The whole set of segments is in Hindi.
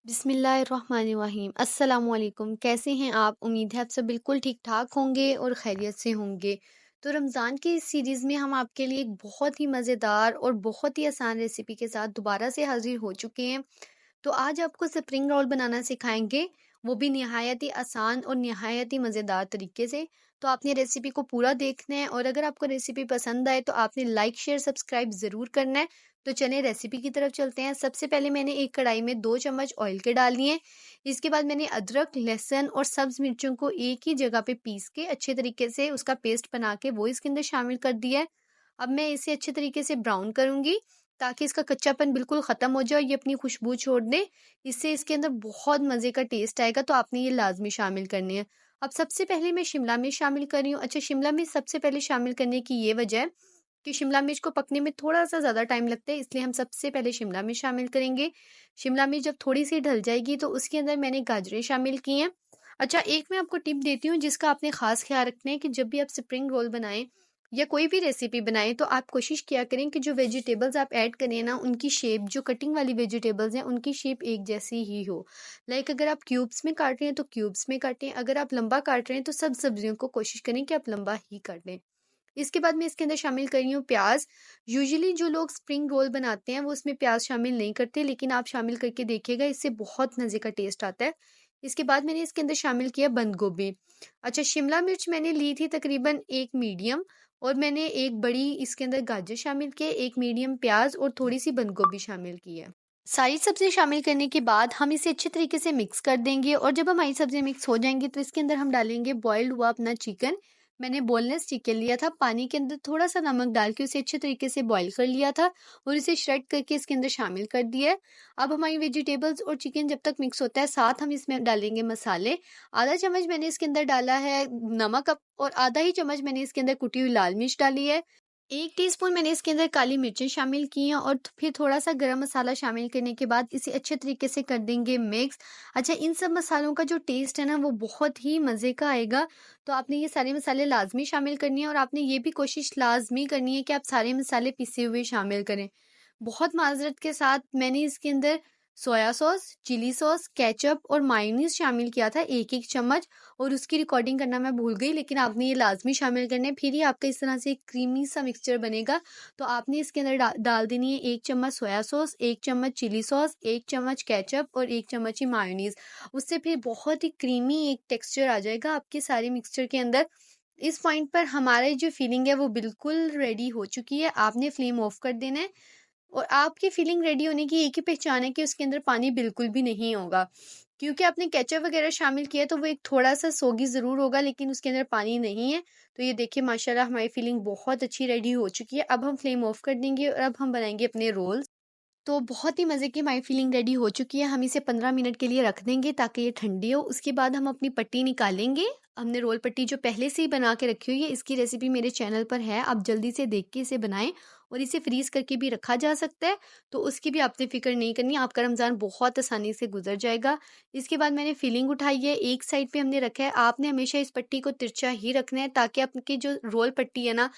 बिस्मिल्लाहिर्रहमानिर्रहीम अस्सलामुअलैकुम। कैसे हैं आप? उम्मीद है आप सब बिल्कुल ठीक ठाक होंगे और खैरियत से होंगे। तो रमज़ान की इस सीरीज़ में हम आपके लिए एक बहुत ही मज़ेदार और बहुत ही आसान रेसिपी के साथ दोबारा से हाजिर हो चुके हैं। तो आज आपको स्प्रिंग रोल बनाना सिखाएंगे, वो भी निहायत ही आसान और निहायत ही मज़ेदार तरीके से। तो आपने रेसिपी को पूरा देखना है और अगर आपको रेसिपी पसंद आए तो आपने लाइक शेयर सब्सक्राइब ज़रूर करना है। तो चलिए रेसिपी की तरफ चलते हैं। सबसे पहले मैंने एक कढ़ाई में 2 चम्मच ऑयल के डाल लिए। इसके बाद मैंने अदरक, लहसुन और सब्ज मिर्चों को एक ही जगह पे पीस के अच्छे तरीके से उसका पेस्ट बना के वो इसके अंदर शामिल कर दिया है। अब मैं इसे अच्छे तरीके से ब्राउन करूंगी ताकि इसका कच्चापन बिल्कुल ख़त्म हो जाए और ये अपनी खुशबू छोड़ दे। इससे इसके अंदर बहुत मज़े का टेस्ट आएगा, तो आपने ये लाज़मी शामिल करनी है। अब सबसे पहले मैं शिमला मिर्च शामिल कर रही हूँ। अच्छा, शिमला मिर्च सबसे पहले शामिल करने की ये वजह है कि शिमला मिर्च को पकने में थोड़ा-सा ज़्यादा टाइम लगता है, इसलिए हम सबसे पहले शिमला मिर्च शामिल करेंगे। शिमला मिर्च जब थोड़ी-सी ढल जाएगी तो उसके अंदर मैंने गाजरें शामिल की हैं। अच्छा, एक मैं आपको टिप देती हूँ जिसका आपने ख़ास ख़्याल रखना है कि जब भी आप स्प्रिंग रोल बनाएँ या कोई भी रेसिपी बनाएं तो आप कोशिश किया करें कि जो वेजिटेबल्स आप ऐड करें ना, उनकी शेप, जो कटिंग वाली वेजिटेबल्स हैं उनकी शेप एक जैसी ही हो। लाइक अगर आप क्यूब्स में काट रहे हैं तो क्यूब्स में काटें, अगर आप लंबा काट रहे हैं तो सब सब्जियों को कोशिश करें कि आप लंबा ही काटें। इसके बाद मैं इसके अंदर शामिल कर रही हूँ प्याज। यूजुअली जो लोग स्प्रिंग रोल बनाते हैं वो उसमें प्याज शामिल नहीं करते, लेकिन आप शामिल करके देखिएगा, इससे बहुत मज़े का टेस्ट आता है। इसके बाद मैंने इसके अंदर शामिल किया बंद गोभी। अच्छा, शिमला मिर्च मैंने ली थी तकरीबन एक मीडियम, और मैंने एक बड़ी इसके अंदर गाजर शामिल किए, एक मीडियम प्याज और थोड़ी सी बंद गोभी शामिल की है। सारी सब्ज़ी शामिल करने के बाद हम इसे अच्छे तरीके से मिक्स कर देंगे और जब हमारी सब्ज़ी मिक्स हो जाएंगी तो इसके अंदर हम डालेंगे बॉइल्ड हुआ अपना चिकन। मैंने बोनलेस चिकन लिया था, पानी के अंदर थोड़ा सा नमक डाल के उसे अच्छे तरीके से बॉईल कर लिया था और इसे श्रेड करके इसके अंदर शामिल कर दिया है। अब हमारी वेजिटेबल्स और चिकन जब तक मिक्स होता है, साथ हम इसमें डालेंगे मसाले। आधा चम्मच मैंने इसके अंदर डाला है नमक, और आधा ही चम्मच मैंने इसके अंदर कुटी हुई लाल मिर्च डाली है। 1 टीस्पून मैंने इसके अंदर काली मिर्चें शामिल की हैं और फिर थोड़ा-सा गरम मसाला शामिल करने के बाद इसे अच्छे तरीके से कर देंगे मिक्स। अच्छा, इन सब मसालों का जो टेस्ट है ना वो बहुत ही मज़े का आएगा, तो आपने ये सारे मसाले लाज़मी शामिल करनी है और आपने ये भी कोशिश लाज़मी करनी है कि आप सारे मसाले पिसे हुए शामिल करें। बहुत माज़रत के साथ मैंने इसके अंदर soya sauce, chilli sauce, ketchup और मायोनीज़ शामिल किया था 1-1 चम्मच, और उसकी रिकॉर्डिंग करना मैं भूल गई, लेकिन आपने ये लाज़मी शामिल करने हैं, फिर ही आपका इस तरह से एक क्रीमी सा मिक्सचर बनेगा। तो आपने इसके अंदर डाल देनी है 1 चम्मच सोया सॉस, 1 चम्मच चिली सॉस, 1 चम्मच केचअप और 1 चम्मच ही मायोनीज़। उससे फिर बहुत ही क्रीमी एक टेक्सचर आ जाएगा आपके सारे मिक्सचर के अंदर। इस पॉइंट पर हमारी जो फिलिंग है वो बिल्कुल रेडी हो चुकी है। आपने फ्लेम ऑफ कर देना है और आपकी फिलिंग रेडी होने की एक ही पहचान है कि उसके अंदर पानी बिल्कुल भी नहीं होगा, क्योंकि आपने केचप वगैरह शामिल किया तो वो एक थोड़ा-सा सोगी ज़रूर होगा, लेकिन उसके अंदर पानी नहीं है। तो ये देखिए माशाल्लाह हमारी फिलिंग बहुत अच्छी रेडी हो चुकी है। अब हम फ्लेम ऑफ कर देंगे और अब हम बनाएँगे अपने रोल्स। तो बहुत ही मज़े की हमारी फिलिंग रेडी हो चुकी है। हम इसे 15 मिनट के लिए रख देंगे ताकि ये ठंडी हो। उसके बाद हम अपनी पट्टी निकालेंगे। हमने रोल पट्टी जो पहले से ही बना के रखी हुई है, इसकी रेसिपी मेरे चैनल पर है, आप जल्दी से देख के इसे बनाएं, और इसे फ्रीज करके भी रखा जा सकता है, तो उसकी भी आपने फिक्र नहीं करनी, आपका रमज़ान बहुत आसानी से गुजर जाएगा। इसके बाद मैंने फिलिंग उठाई है, एक साइड पे हमने रखा है। आपने हमेशा इस पट्टी को तिरछा ही रखना है ताकि आपकी जो रोल पट्टी है ना,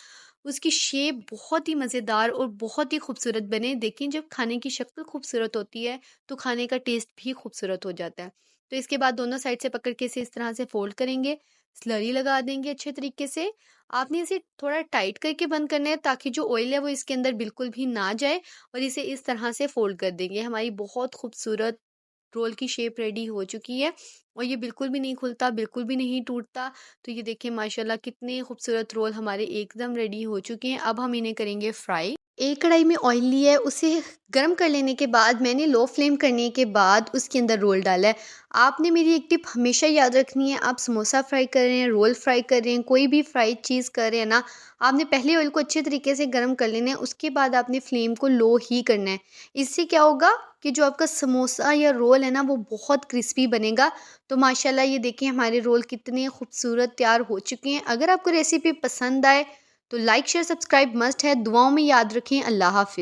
उसकी शेप बहुत ही मज़ेदार और बहुत ही खूबसूरत बने। देखिए, जब खाने की शक्ल खूबसूरत होती है तो खाने का टेस्ट भी खूबसूरत हो जाता है। तो इसके बाद दोनों साइड से पकड़ के इसे इस तरह से फोल्ड करेंगे, स्लरी लगा देंगे अच्छे तरीके से। आपने इसे थोड़ा टाइट करके बंद करना है ताकि जो ऑयल है वो इसके अंदर बिल्कुल भी ना जाए, और इसे इस तरह से फोल्ड कर देंगे। हमारी बहुत खूबसूरत रोल की शेप रेडी हो चुकी है और ये बिल्कुल भी नहीं खुलता, बिल्कुल भी नहीं टूटता। तो ये देखिए माशाल्लाह कितने खूबसूरत रोल हमारे एकदम रेडी हो चुके हैं। अब हम इन्हें करेंगे फ्राई। एक कढ़ाई में ऑयल लिया है, उसे गर्म कर लेने के बाद मैंने लो फ्लेम करने के बाद उसके अंदर रोल डाला है। आपने मेरी एक टिप हमेशा याद रखनी है, आप समोसा फ्राई कर रहे हैं, रोल फ्राई कर रहे हैं, कोई भी फ्राइड चीज़ कर रहे हैं ना, आपने पहले ऑयल को अच्छे तरीके से गर्म कर लेना है, उसके बाद आपने फ्लेम को लो ही करना है। इससे क्या होगा कि जो आपका समोसा या रोल है ना वो बहुत क्रिस्पी बनेगा। तो माशाल्लाह ये देखिए हमारे रोल कितने खूबसूरत तैयार हो चुके हैं। अगर आपको रेसिपी पसंद आए तो लाइक शेयर सब्सक्राइब मस्ट है। दुआओं में याद रखें। अल्लाह हाफ़िज़।